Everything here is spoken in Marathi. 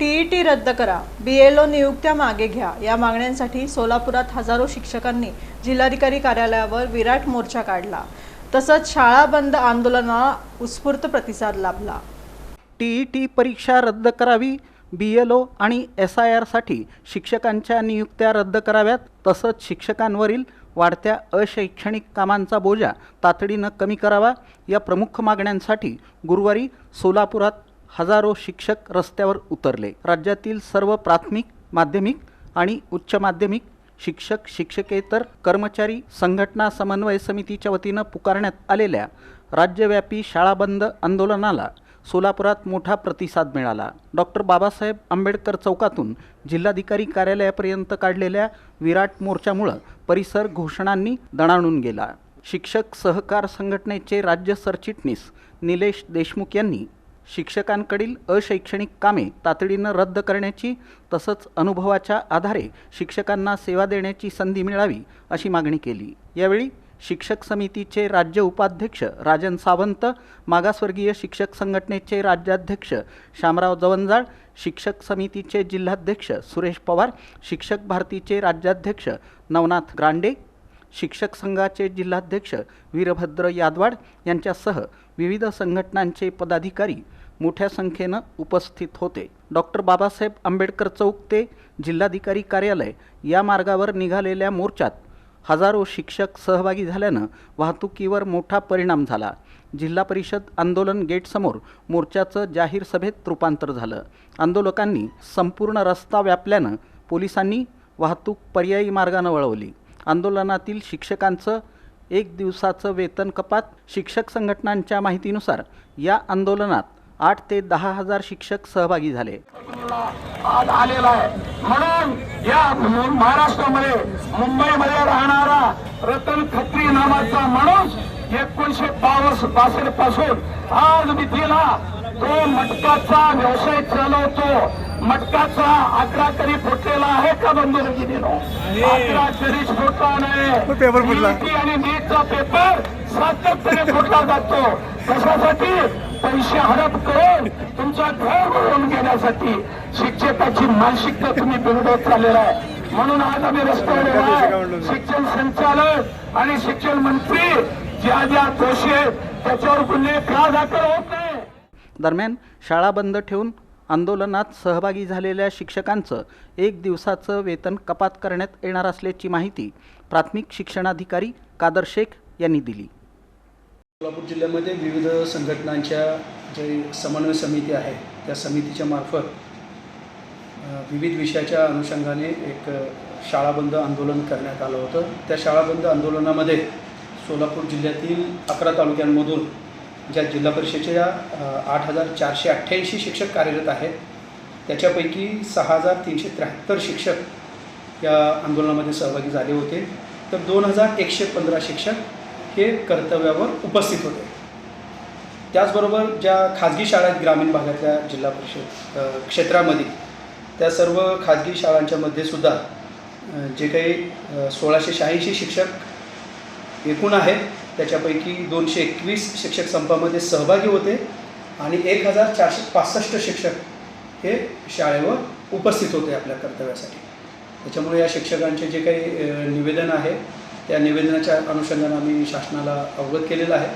टीईटी रद्द करा, बीएलओ नियुक्त्या मागे घ्या या मागण्यांसाठी सोलापुरात हजारो शिक्षकांनी जिल्हाधिकारी कार्यालयावर विराट मोर्चा काढला। तसंच शाळा बंद आंदोलनाला उत्स्फूर्त प्रतिसाद लाभला। टीईटी परीक्षा रद्द करावी, बीएलओ आणि एसआयआरसाठी शिक्षकांच्या नियुक्त्या रद्द कराव्यात, तसंच शिक्षकांवरील वाढत्या अशैक्षणिक कामांचा बोजा तातडीनं कमी करावा या प्रमुख मागण्यांसाठी गुरुवारी सोलापुरात हजारो शिक्षक रस्त्यावर उतरले। राज्यातील सर्व प्राथमिक, माध्यमिक आणि उच्च माध्यमिक शिक्षक, शिक्षकेतर कर्मचारी संघटना समन्वय समितीच्या वतीनं पुकारण्यात आलेल्या राज्यव्यापी शाळा बंद आंदोलनाला सोलापुरात मोठा प्रतिसाद मिळाला। डॉक्टर बाबासाहेब आंबेडकर चौकातून जिल्हाधिकारी कार्यालयापर्यंत काढलेल्या विराट मोर्चामुळे परिसर घोषणांनी दणाणून गेला। शिक्षक सहकार संघटनेचे राज्य सरचिटणीस निलेश देशमुख यांनी शिक्षकांकडील अशैक्षणिक कामे तातडीनं रद्द करण्याची, तसंच अनुभवाच्या आधारे शिक्षकांना सेवा देण्याची संधी मिळावी अशी मागणी केली। यावेळी शिक्षक समितीचे राज्य उपाध्यक्ष राजन सावंत, मागासवर्गीय शिक्षक संघटनेचे राज्याध्यक्ष शामराव जवंजाळ, शिक्षक समितीचे जिल्हाध्यक्ष सुरेश पवार, शिक्षक भारतीचे राज्याध्यक्ष नवनाथ ग्रांडे, शिक्षक संघाचे जिल्हाध्यक्ष वीरभद्र यादवाड यांच्यासह विविध संघटनांचे पदाधिकारी मोठ्या संख्येनं उपस्थित होते। डॉक्टर बाबासाहेब आंबेडकर चौक ते जिल्हाधिकारी कार्यालय या मार्गावर निघालेल्या मोर्चात हजारो शिक्षक सहभागी झाल्यानं वाहतुकीवर मोठा परिणाम झाला। जिल्हा परिषद आंदोलन गेटसमोर मोर्चाचं जाहीर सभेत रूपांतर झालं। आंदोलकांनी संपूर्ण रस्ता व्यापल्यानं पोलिसांनी वाहतूक पर्यायी मार्गानं वळवली। आंदोलनातील शिक्षकांचं 1 दिवसाचं वेतन कपात। शिक्षक संघटनांच्या माहितीनुसार या आंदोलनात 8 ते 10 हजार शिक्षक सहभागी झाले। आज आलेला आहे म्हणून या महाराष्ट्रामध्ये मुंबईमध्ये राहणारा रतन खत्री नावाचा माणूस 1962 पासून आज मितीला तो मटकाचा व्यवसाय चालवतो। मटकाचा आकडा कधी फुटलेला आहे का बंधू भगिनींनो? आकडा कधीच फुटला नाही। पेपर फुटला आणि नीटचा पेपर सातत्याने फुटला जातो। कशासाठी? पैसे हडप करून तुमचा घर मिळवून घेण्यासाठी शिक्षकाची मानसिकता तुम्ही बिघडवत चाललेला आहे। म्हणून आज आम्ही रस्त्यावर शिक्षण संचालक आणि शिक्षण मंत्री ज्या ज्या दोषी आहेत त्याच्यावर गुन्हे का दाखल होत नाही। दरम्यान शाळा बंद ठेवून आंदोलनात सहभागी झालेल्या शिक्षकांचं 1 दिवसाचं वेतन कपात करण्यात येणार असल्याची माहिती प्राथमिक शिक्षणाधिकारी कादर शेख यांनी दिली। सोलापूर जिल्ह्यामध्ये विविध संघटनांच्या जे समन्वय समिती आहे त्या समितीच्या मार्फत विविध विषयाच्या अनुषंगाने एक शाळाबंद आंदोलन करण्यात आलं होतं। त्या शाळाबंद आंदोलनामध्ये सोलापूर जिल्ह्यातील 11 तालुक्यांमधून ज्या जिल्हा परिषदेच्या 8,488 शिक्षक कार्यरत आहेत त्याच्यापैकी 6,373 शिक्षक या आंदोलनामध्ये सहभागी झाले होते, तर 2,115 शिक्षक हे कर्तव्यावर उपस्थित होते। त्याचबरोबर ज्या खाजगी शाळा आहेत ग्रामीण भागातल्या जिल्हा परिषद क्षेत्रामध्ये त्या सर्व खाजगी शाळांच्यामध्ये सुद्धा जे काही 1,686 शिक्षक एकूण आहेत त्याच्यापैकी 221 शिक्षक संपामध्ये सहभागी होते आणि 1,465 शिक्षक हे शाळेवर उपस्थित होते आपल्या कर्तव्यासाठी। त्याच्यामुळे या शिक्षकांचे जे काही निवेदन आहे त्या निवेदनाच्या अनुषंगाने आम्ही शासनाला अवगत केलेलं आहे।